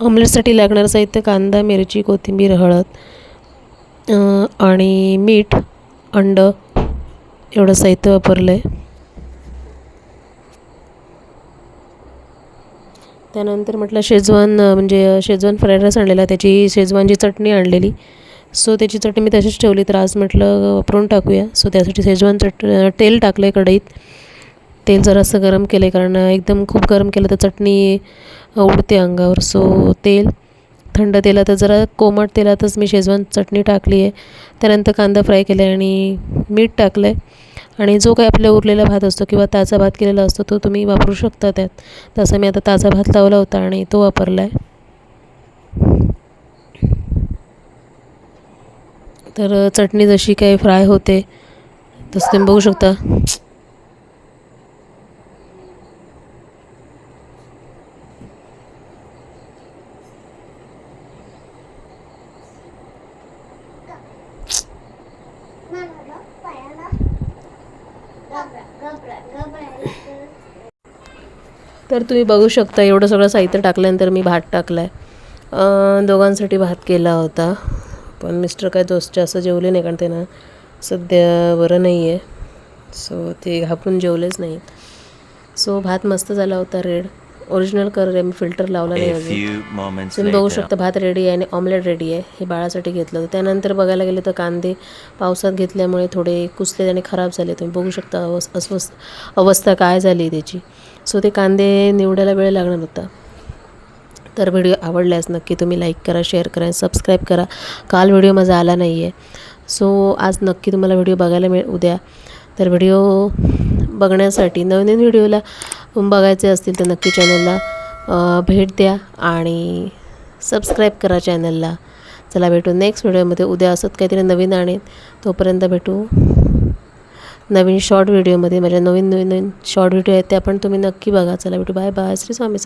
ऑमलेटसाठी लागणारं साहित्य: कांदा, मिरची, कोथिंबीर, हळद आणि मीठ, अंड एवढं साहित्य वापरलं आहे. त्यानंतर म्हटलं शेजवान शेजवान फ्राईड राईस आणलेला, त्याची शेजवानची चटणी आणलेली. सो त्याची चटणी मी तशीच ठेवली, तर आज म्हटलं वापरून टाकूया. सो त्यासाठी तेल टाकलं आहे कढईत. तेल जरासं गरम केलं आहे, कारण एकदम खूप गरम केलं तर चटणी उडते अंगावर. सो थंड तेलात, जरा कोमट तेलातच मी शेजवान चटणी टाकली आहे. त्यानंतर कांदा फ्राय केला आहे आणि मीठ टाकलं आहे. आणि जो काही आपला उरलेला भात असतो किंवा ताजा भात केलेला असतो तो तुम्ही वापरू शकता त्यात. तसं मी आता ताजा भात लावला होता आणि तो वापरला आहे. तर चटणी जशी काही फ्राय होते तसं तुम्ही बघू शकता. तर तुम्ही बघू शकता एवढं सगळं साहित्य टाकल्यानंतर मी भात टाकला आहे. दोघांसाठी भात केला होता, पण मिस्टर काय जास्त जेवले नाही, कारण त्यांना सध्या बरं नाही आहे. सो ते घाबरून जेवलेच नाही. सो भात मस्त झाला होता, रेड ओरिजिनल कलर आहे, मी फिल्टर लावला नाही अजून. तुम्ही बघू शकता भात रेडी आहे आणि ऑमलेट रेडी आहे. हे बाळासाठी घेतलं होतं. त्यानंतर बघायला गेलं तर कांदे पावसात घेतल्यामुळे थोडे कुसले आणि खराब झाले. तुम्ही बघू शकता अवस्था काय झाली त्याची. सो ते कांदे निवडायला वेळ लागणार होता. तर व्हिडिओ आवडल्यास नक्की तुम्ही लाईक करा, शेअर करा, सबस्क्राईब करा. काल व्हिडिओ माझा आला नाही आहे, सो आज नक्की तुम्हाला व्हिडिओ बघायला उद्या. तर व्हिडिओ बघण्यासाठी नवीन व्हिडिओला बघायचे असतील तर नक्की चॅनलला भेट द्या आणि सबस्क्राईब करा चॅनलला. चला भेटू नेक्स्ट व्हिडिओमध्ये उद्या. असंच काहीतरी नवीन आणेन. तोपर्यंत भेटू नवीन शॉर्ट व्हिडिओमध्ये. माझ्या नवीन शॉर्ट व्हिडिओ आहेत त्या पण तुम्ही नक्की बघा. चला भेटू. Bye bye. श्री स्वामी.